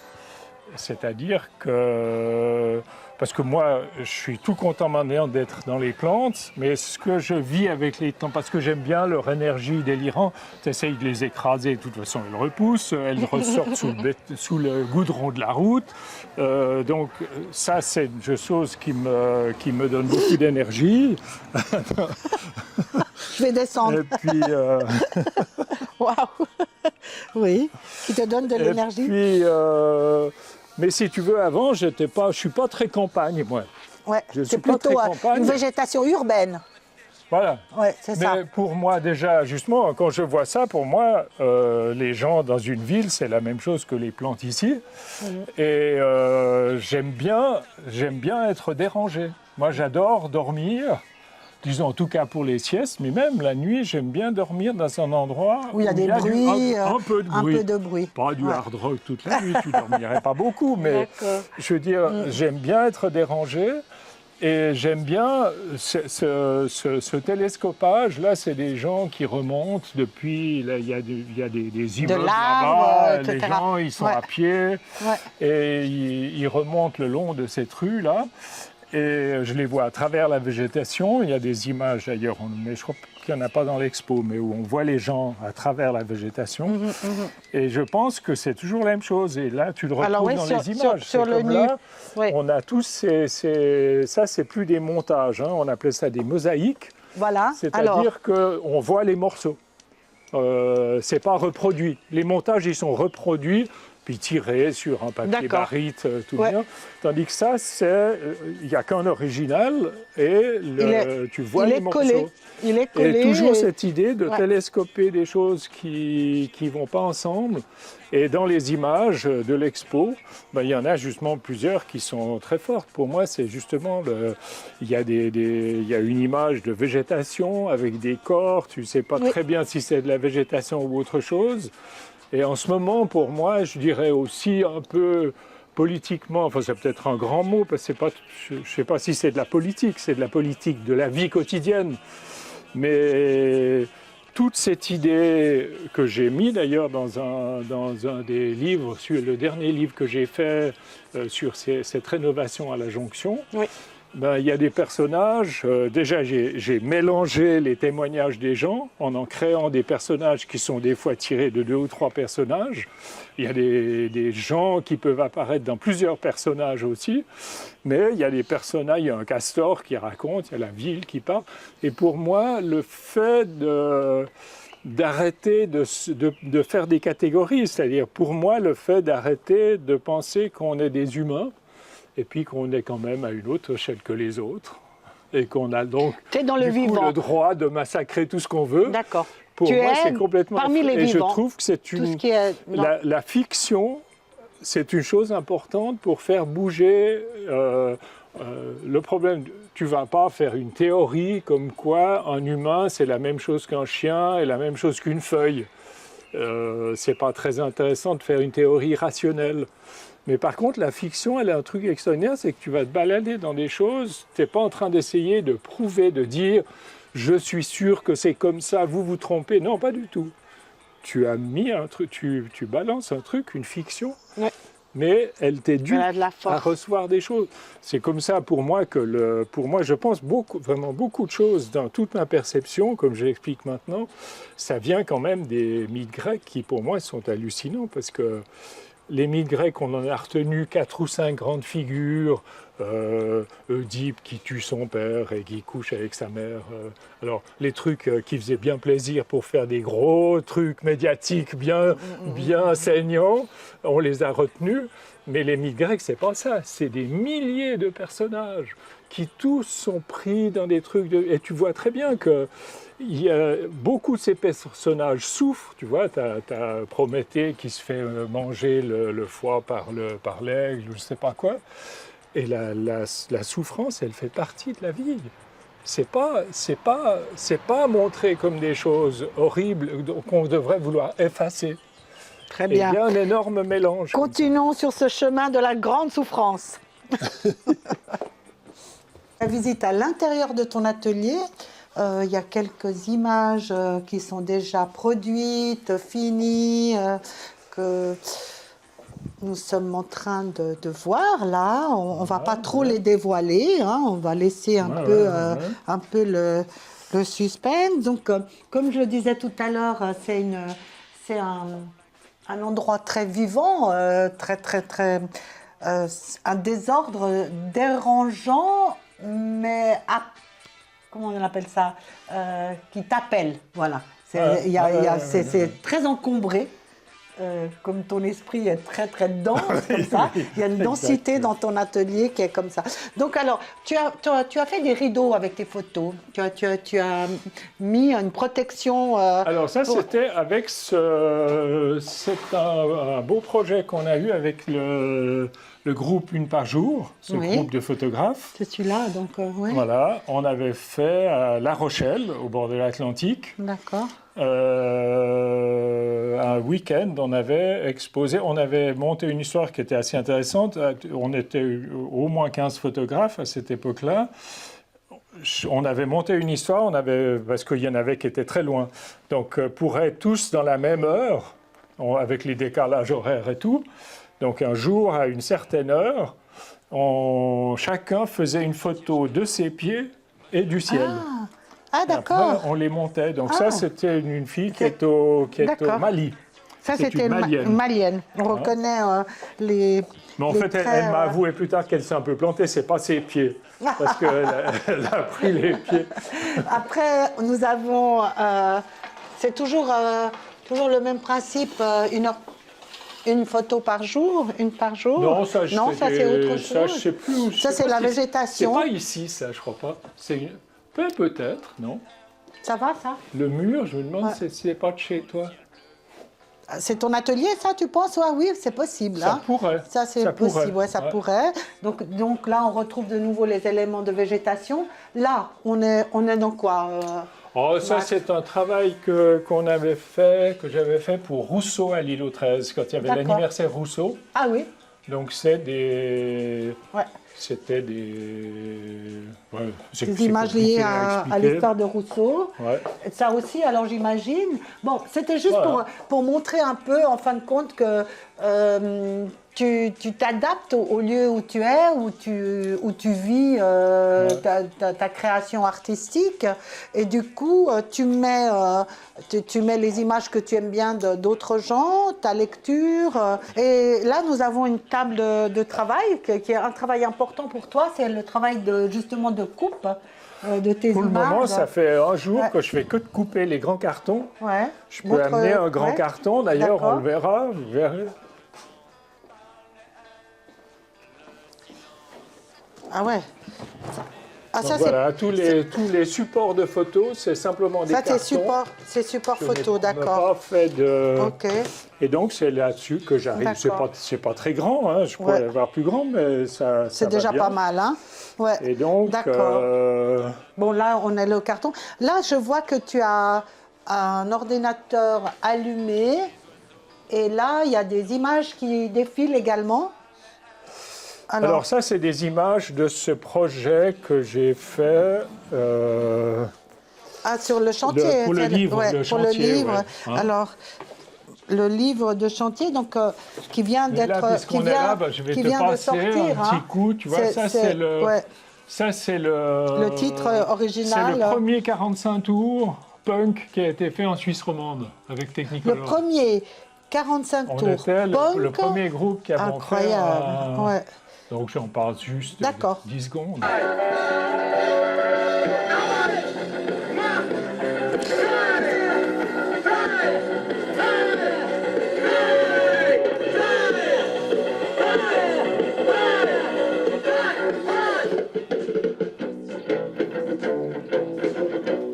C'est-à-dire que, parce que moi, je suis tout content maintenant d'être dans les plantes, mais ce que je vis avec les plantes, parce que j'aime bien leur énergie délirante, tu essayes de les écraser, de toute façon, elles repoussent, elles ressortent sous le goudron de la route. Donc ça, c'est une chose qui me donne beaucoup d'énergie. Je vais descendre. Et puis, Waouh. Oui, qui te donne de l'énergie. Et puis, mais si tu veux, avant, je suis pas très campagne, moi. Ouais, Je c'est suis pas plutôt très campagne. une végétation urbaine. Voilà. Ouais, c'est ça. Mais pour moi, déjà, justement, quand je vois ça, pour moi, les gens dans une ville, c'est la même chose que les plantes ici. Et j'aime bien être dérangé. Moi, j'adore dormir. Disons en tout cas pour les siestes, mais même la nuit, j'aime bien dormir dans un endroit Où il y a des bruits, un peu de un bruit. peu de bruit. Pas du hard rock toute la nuit, tu dormirais pas beaucoup, mais D'accord. je veux dire, j'aime bien être dérangé et j'aime bien ce télescopage. Là, c'est des gens qui remontent depuis, là, il y a des immeubles l'arbre, là-bas, les etc. gens, ils sont à pied et ils remontent le long de cette rue-là. Et je les vois à travers la végétation. Il y a des images d'ailleurs, mais je crois qu'il n'y en a pas dans l'expo, mais où on voit les gens à travers la végétation. Et je pense que c'est toujours la même chose. Et là, tu le retrouves dans les images. Sur le comme nu. là, Oui. on a tous ça, c'est plus des montages. Hein. On appelait ça des mosaïques. Voilà. C'est-à-dire qu'on voit les morceaux. C'est pas reproduit. Les montages, ils sont reproduits puis tiré sur un papier barite, tout bien. Tandis que ça, il n'y a qu'un original et tu vois les morceaux. Il est collé. Et toujours cette idée de télescoper des choses qui ne vont pas ensemble. Et dans les images de l'expo, il y en a justement plusieurs qui sont très fortes. Pour moi, c'est justement, il y a une image de végétation avec des corps. Tu ne sais pas très bien si c'est de la végétation ou autre chose. Et en ce moment, pour moi, je dirais aussi un peu politiquement, enfin c'est peut-être un grand mot, parce que je ne sais pas si c'est de la politique, c'est de la politique de la vie quotidienne. Mais toute cette idée que j'ai mis d'ailleurs dans un des livres, sur le dernier livre que j'ai fait sur cette rénovation à la Jonction, il y a des personnages. Déjà, j'ai mélangé les témoignages des gens en créant des personnages qui sont des fois tirés de 2 ou 3 personnages. Il y a des gens qui peuvent apparaître dans plusieurs personnages aussi. Mais il y a des personnages, il y a un castor qui raconte, il y a la ville qui parle. Et pour moi, le fait d'arrêter de faire des catégories, c'est-à-dire pour moi, le fait d'arrêter de penser qu'on est des humains, et puis qu'on est quand même à une autre échelle que les autres, et qu'on a donc le droit de massacrer tout ce qu'on veut. D'accord. Pour moi, c'est complètement... Parmi les vivants. Et je trouve que c'est la fiction, c'est une chose importante pour faire bouger le problème, tu ne vas pas faire une théorie comme quoi un humain, c'est la même chose qu'un chien et la même chose qu'une feuille. C'est pas très intéressant de faire une théorie rationnelle. Mais par contre, la fiction, elle a un truc extraordinaire, c'est que tu vas te balader dans des choses, tu n'es pas en train d'essayer de prouver, de dire « je suis sûr que c'est comme ça, vous vous trompez ». Non, pas du tout. Tu as mis un truc, tu balances un truc, une fiction, Ouais. mais elle t'éduque Elle a de la à force. recevoir des choses. C'est comme ça pour moi que pour moi, je pense vraiment beaucoup de choses dans toute ma perception, comme je l'explique maintenant, ça vient quand même des mythes grecs qui pour moi sont hallucinants parce que les mythes grecs, on en a retenu 4 ou 5 grandes figures. Oedipe qui tue son père et qui couche avec sa mère. Alors, les trucs qui faisaient bien plaisir pour faire des gros trucs médiatiques bien saignants, on les a retenus. Mais les mythes grecs, c'est pas ça. C'est des milliers de personnages qui tous sont pris dans des trucs. Et tu vois très bien que il y a beaucoup de ces personnages souffrent. Tu vois, tu as Prométhée qui se fait manger le foie par l'aigle, ou je ne sais pas quoi. Et la souffrance, elle fait partie de la vie. C'est pas montré comme des choses horribles qu'on devrait vouloir effacer. Très bien. Il y a un énorme mélange. Continuons sur ce chemin de la grande souffrance. La visite à l'intérieur de ton atelier, il y a quelques images qui sont déjà produites, finies, que nous sommes en train de voir là. On ne va pas trop les dévoiler, hein. On va laisser un peu le suspense. Donc, comme je le disais tout à l'heure, c'est un endroit très vivant, un désordre dérangeant, mais comment on appelle ça, qui t'appelle. Voilà. C'est très encombré. Comme ton esprit est très très dense comme ça, il y a une densité dans ton atelier qui est comme ça. Donc alors, tu as fait des rideaux avec tes photos, tu as mis une protection. Alors ça, c'était avec c'est un beau projet qu'on a eu avec le groupe Une par jour, ce groupe de photographes. C'est celui-là, donc oui. Voilà, on avait fait à La Rochelle, au bord de l'Atlantique. D'accord. Un week-end, on avait exposé, on avait monté une histoire qui était assez intéressante. On était au moins 15 photographes à cette époque-là. On avait monté une histoire, parce qu'il y en avait qui étaient très loin. Donc, pour être tous dans la même heure, avec les décalages horaires et tout, donc un jour, à une certaine heure, chacun faisait une photo de ses pieds et du ciel. Ah, d'accord. Après, on les montait. Donc ça, c'était une fille qui est au Mali. Ça, c'était une malienne. On reconnaît les... Mais en fait, elle m'a avoué plus tard qu'elle s'est un peu plantée. C'est pas ses pieds. Parce qu'elle a pris les pieds. Après, nous avons... c'est toujours le même principe, une photo par jour, une par jour. Non, ça c'est autre chose. Ça, je sais plus. Ça, c'est la végétation. C'est pas ici, ça, je crois pas. C'est peut-être, non? Ça va, ça? Le mur, je me demande si c'est pas de chez toi. C'est ton atelier, ça, tu penses? Oui, c'est possible. Ça pourrait. Ça, c'est possible, ça pourrait. Donc là, on retrouve de nouveau les éléments de végétation. Là, on est dans quoi? Ça, c'est un travail qu'on avait fait, que j'avais fait pour Rousseau à l'île aux 13, quand il y avait l'anniversaire Rousseau. Ah oui. Donc, c'est des... Ouais. C'était des images liées à l'histoire de Rousseau. Ouais. Ça aussi, alors j'imagine. Bon, c'était juste pour montrer un peu, en fin de compte, que tu t'adaptes au lieu où tu es, où tu vis ta création artistique. Et du coup, tu mets les images que tu aimes bien d'autres gens, ta lecture. Et là, nous avons une table de travail qui est un travail important pour toi. C'est le travail justement de coupe de tes images. Pour le moment, ça fait un jour que je fais que de couper les grands cartons. Ouais. Je peux amener un grand carton, d'ailleurs, on le verra. Vous verrez. Ah ouais. Ah, Donc ça, voilà, tous les supports de photos, c'est simplement des cartons. C'est support Je photo, n'ai d'accord. pas fait de... Ok, Et donc, c'est là-dessus que j'arrive. D'accord. C'est pas très grand, hein. Je pourrais Ouais. avoir plus grand, mais ça c'est va déjà bien. pas mal, hein? Ouais, Et donc, d'accord. Bon, là, on est le carton. Là, je vois que tu as un ordinateur allumé. Et là, il y a des images qui défilent également. alors ça, c'est des images de ce projet que j'ai fait. Sur le chantier. Pour le livre, Ouais, le pour chantier, le livre. ouais, hein. Alors, le livre de chantier, donc, qui vient Mais là, d'être... puisqu'on est là, je vais qui te vient de passer un sortir, petit hein. coup. Tu vois, ça, c'est le... ouais, Ça, c'est le titre original. C'est le premier 45 tours punk qui a été fait en Suisse romande avec le Technicolor. premier 45 On tours était punk. le premier groupe qui avait fait Incroyable, ouais. Donc j'en parle juste D'accord. 10 secondes.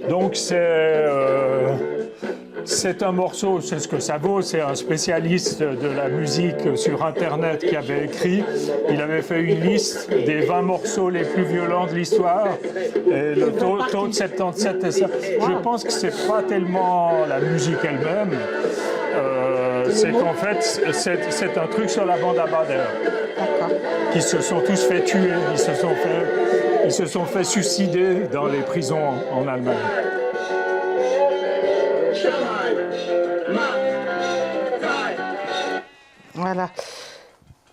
Donc c'est un morceau, c'est ce que ça vaut, c'est un spécialiste de la musique sur Internet qui avait écrit. Il avait fait une liste des 20 morceaux les plus violents de l'histoire. Et le taux de 77 et ça. Je pense que c'est pas tellement la musique elle-même. C'est qu'en fait, c'est un truc sur la bande à Bader. Qui se sont tous fait tuer, ils se sont fait suicider dans les prisons en Allemagne. Voilà.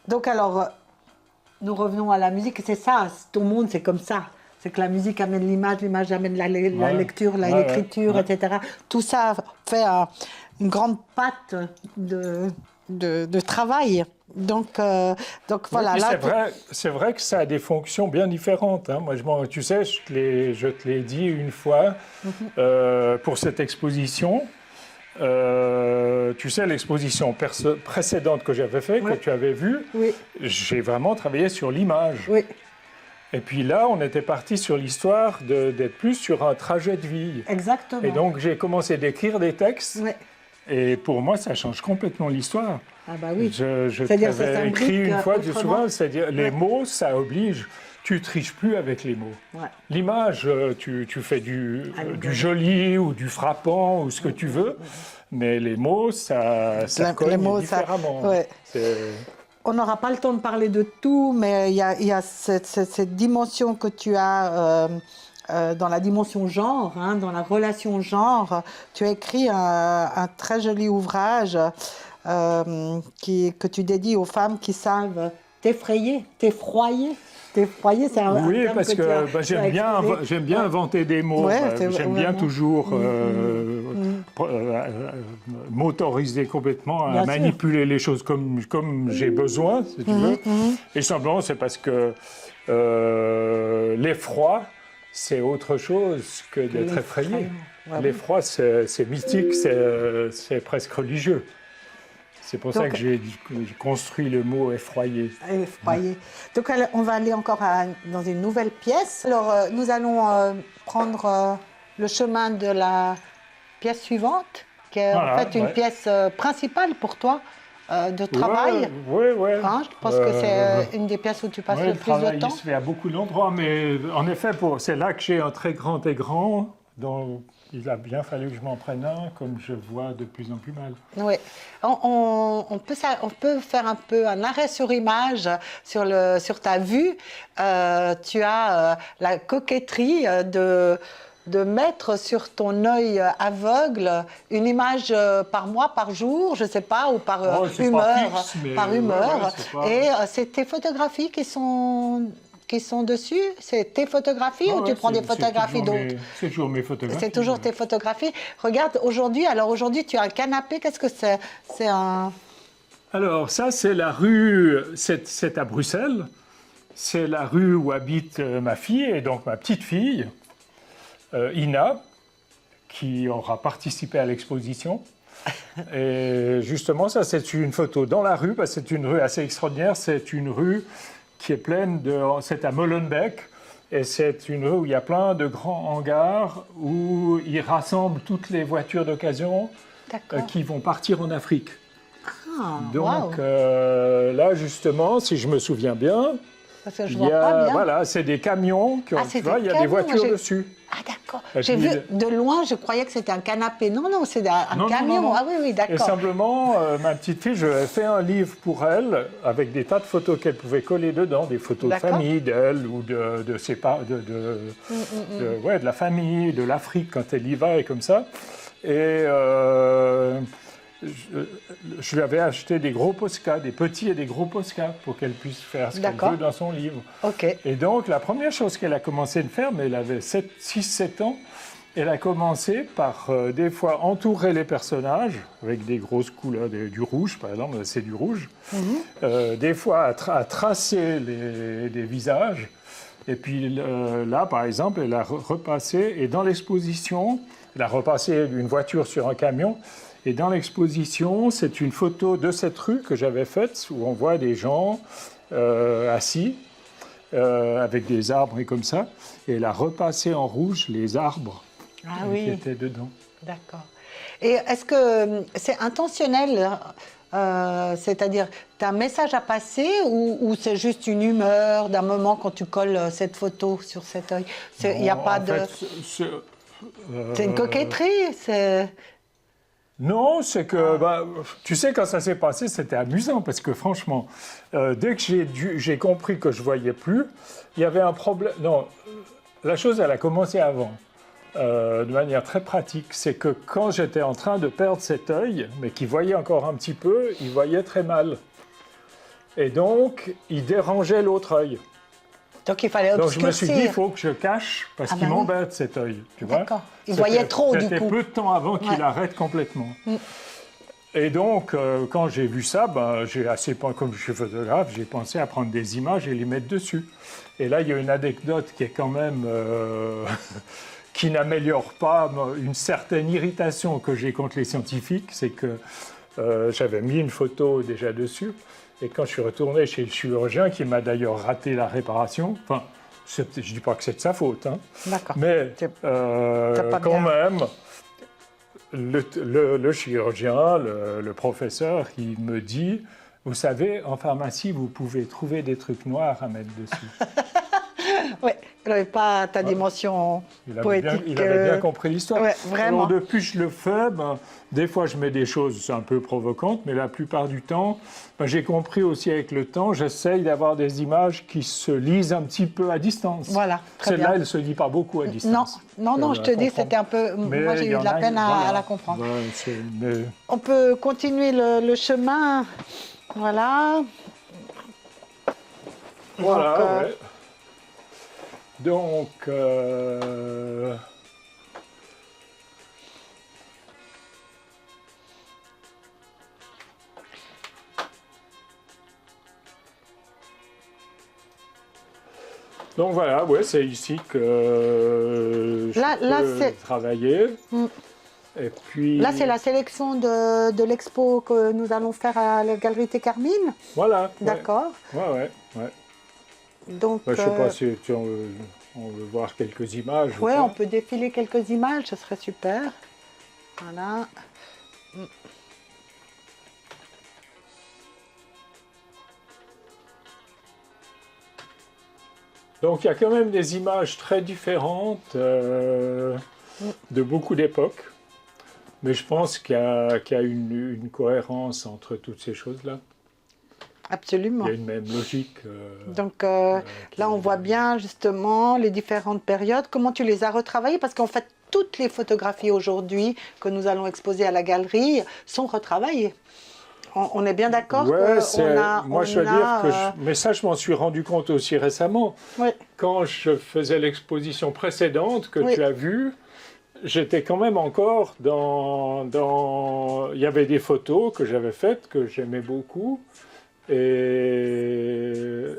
Donc alors, nous revenons à la musique. C'est ça, ton monde, c'est comme ça. C'est que la musique amène l'image, l'image amène la lecture, l'écriture, etc. Tout ça fait une grande patte de travail. Donc voilà. Oui, là, c'est vrai que ça a des fonctions bien différentes. Hein. Moi, tu sais, je te l'ai dit une fois pour cette exposition. Tu sais, l'exposition précédente que j'avais faite, que tu avais vue, j'ai vraiment travaillé sur l'image. Oui. Et puis là, on était parti sur l'histoire d'être plus sur un trajet de vie. Exactement. Et donc, j'ai commencé d'écrire des textes. Oui. Et pour moi, ça change complètement l'histoire. Ah bah oui. Je t'avais écrit une fois, souvent, c'est-à-dire les mots, ça oblige. Tu triches plus avec les mots. Ouais. L'image, tu fais du joli ou du frappant ou ce que tu veux, mais les mots, ça cogne différemment. On n'aura pas le temps de parler de tout, mais il y a cette dimension que tu as dans la dimension genre, hein, dans la relation genre. Tu as écrit un très joli ouvrage que tu dédies aux femmes qui savent t'effrayer, t'effroyer. C'est un oui, terme parce que j'aime bien inventer des mots. J'aime bien toujours m'autoriser complètement à manipuler les choses comme j'ai besoin, si tu veux. Et simplement, c'est parce que l'effroi, c'est autre chose que d'être effrayé. L'effroi, c'est mystique, c'est presque religieux. C'est pour ça que j'ai construit le mot effroyé. Effroyé. Donc, on va aller encore dans une nouvelle pièce. Alors, nous allons prendre le chemin de la pièce suivante, qui est en fait une pièce principale pour toi de travail. Oui. Hein, je pense que c'est une des pièces où tu passes le plus de temps. Le travail, il se fait à beaucoup d'endroits, mais en effet, c'est là que j'ai un très grand écran. Donc, il a bien fallu que je m'en prenne un, comme je vois de plus en plus mal. Oui. On peut faire un peu un arrêt sur image sur ta vue. Tu as la coquetterie de mettre sur ton œil aveugle une image par mois, par jour, je ne sais pas, ou par humeur. Par humeur. Et c'est tes photographies qui sont dessus? C'est tes photographies ou tu prends des photographies d'autres? C'est toujours mes photographies. C'est toujours tes photographies. Regarde, aujourd'hui, tu as un canapé. Qu'est-ce que c'est? C'est un... Alors, ça, c'est la rue... C'est à Bruxelles. C'est la rue où habite ma fille, et donc ma petite fille, Ina, qui aura participé à l'exposition. Et justement, ça, c'est une photo dans la rue, parce que c'est une rue assez extraordinaire. C'est une rue qui est pleine de... C'est à Molenbeek, Et c'est une rue où il y a plein de grands hangars où ils rassemblent toutes les voitures d'occasion qui vont partir en Afrique. Ah, Donc wow. là, justement, si je me souviens bien, Parce que je vois pas bien. voilà, c'est des camions, tu vois, il y a des voitures dessus. Ah d'accord. Et J'ai puis, vu de loin, je croyais que c'était un canapé. Non, non, c'est un camion. non. Ah oui, oui, d'accord. Et simplement, ma petite fille, je lui ai fait un livre pour elle, avec des tas de photos qu'elle pouvait coller dedans, des photos de famille d'elle, ou de ses parents, ouais, de la famille, de l'Afrique, quand elle y va, et comme ça. Et je lui avais acheté des gros Posca, des petits et des gros Posca, pour qu'elle puisse faire ce qu'elle veut dans son livre. Okay. Et donc, la première chose qu'elle a commencé de faire, mais elle avait 6-7 ans, elle a commencé par, des fois, entourer les personnages, avec des grosses couleurs, du rouge, par exemple, c'est du rouge. Des fois, à tracer des visages. Et puis là, par exemple, elle a repassé, et dans l'exposition, elle a repassé une voiture sur un camion. Et dans l'exposition, c'est une photo de cette rue que j'avais faite, où on voit des gens assis, avec des arbres et comme ça. Et elle a repassé en rouge les arbres qui étaient dedans. D'accord. Et est-ce que c'est intentionnel, c'est-à-dire, tu as un message à passer ou c'est juste une humeur d'un moment quand tu colles cette photo sur cet œil? Il n'y a pas de... C'est une coquetterie, Non, c'est que, tu sais, quand ça s'est passé, c'était amusant, parce que franchement, dès que j'ai compris que je ne voyais plus, il y avait un problème. Non, la chose, elle a commencé avant, de manière très pratique. C'est que quand j'étais en train de perdre cet œil, mais qui voyait encore un petit peu, il voyait très mal. Et donc, il dérangeait l'autre œil. Donc il fallait obscurcir. Donc je me suis dit, il faut que je cache, parce qu'il m'embête cet œil. D'accord. Il voyait trop, du coup. C'était peu de temps avant qu'il arrête complètement. Et donc, quand j'ai vu ça, comme je suis photographe, j'ai pensé à prendre des images et les mettre dessus. Et là, il y a une anecdote qui est quand même... qui n'améliore pas une certaine irritation que j'ai contre les scientifiques, c'est que j'avais mis une photo déjà dessus. Et quand je suis retourné chez le chirurgien, qui m'a d'ailleurs raté la réparation, enfin, je ne dis pas que c'est de sa faute, hein, mais quand même, le chirurgien, le professeur, il me dit, vous savez, en pharmacie, vous pouvez trouver des trucs noirs à mettre dessus. Oui, il n'avait pas ta dimension poétique. Il avait bien compris l'histoire. Ouais, vraiment. Alors, depuis que je le fais, des fois je mets des choses un peu provocantes, mais la plupart du temps, j'ai compris aussi avec le temps, j'essaye d'avoir des images qui se lisent un petit peu à distance. Voilà, très bien. Celle-là, elle ne se lit pas beaucoup à distance. Non, je te dis, c'était un peu... Mais moi, j'ai eu de la peine à la comprendre. On peut continuer le chemin. Voilà. Voilà, ouais. Donc, donc voilà, ouais, c'est ici que je peux travailler. Et puis... Là, c'est la sélection de l'expo que nous allons faire à la Galerie Thé Carmine. Voilà. D'accord. Ouais. Donc, je ne sais pas si on veut voir quelques images. Oui, on peut défiler quelques images, ce serait super. Voilà. Donc il y a quand même des images très différentes de beaucoup d'époques. Mais je pense qu'il y a une cohérence entre toutes ces choses-là. Absolument. Il y a une même logique. Donc là, on voit bien justement les différentes périodes. Comment tu les as retravaillées? Parce qu'en fait, toutes les photographies aujourd'hui que nous allons exposer à la galerie sont retravaillées. On est bien d'accord moi, je veux dire que... Mais ça, je m'en suis rendu compte aussi récemment. Oui. Quand je faisais l'exposition précédente que tu as vue, j'étais quand même encore dans... Il y avait des photos que j'avais faites, que j'aimais beaucoup. Et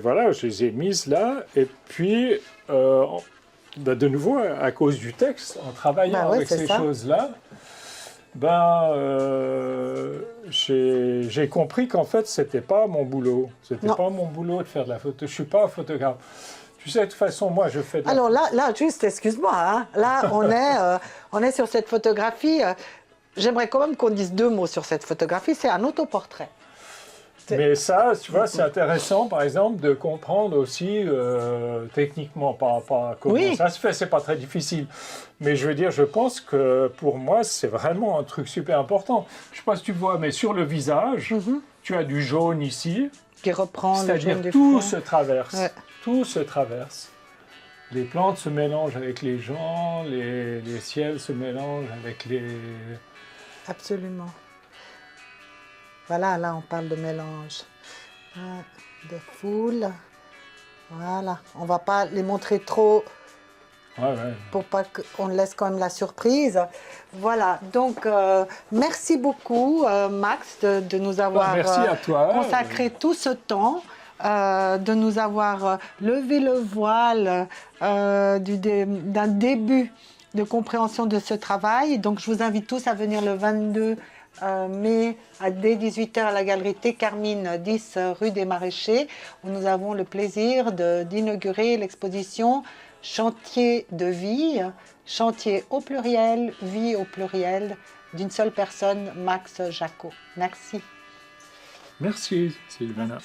voilà, je les ai mises là. Et puis, de nouveau, à cause du texte, en travaillant avec ces choses-là, j'ai compris qu'en fait, c'était pas mon boulot. C'était pas mon boulot de faire de la photo. Je suis pas un photographe. Tu sais, de toute façon, moi, je fais de la... Alors là, juste, excuse-moi, hein, là, on est sur cette photographie. J'aimerais quand même qu'on dise 2 mots sur cette photographie. C'est un autoportrait. Mais ça, tu vois, c'est intéressant, par exemple, de comprendre aussi techniquement par rapport à comment ça se fait. C'est pas très difficile. Mais je veux dire, je pense que pour moi, c'est vraiment un truc super important. Je sais pas si tu vois, mais sur le visage, tu as du jaune ici. Qui reprend le jaune C'est-à-dire du tout fond. se traverse. Ouais. Tout se traverse. Les plantes se mélangent avec les gens, les ciels se mélangent avec les... Absolument. Voilà, là, on parle de mélange. De foule. Voilà. On ne va pas les montrer trop pour pas qu'on laisse quand même la surprise. Voilà. Donc, merci beaucoup, Max, de nous avoir merci à toi. consacré tout ce temps. De nous avoir levé le voile d'un début de compréhension de ce travail. Donc, je vous invite tous à venir le 22 mai dès 18h à la galerie T. Carmine, 10 rue des Maraîchers, où nous avons le plaisir d'inaugurer l'exposition Chantier de vie, chantier au pluriel, vie au pluriel, d'une seule personne, Max Jacot. Merci. Merci, Sylvana.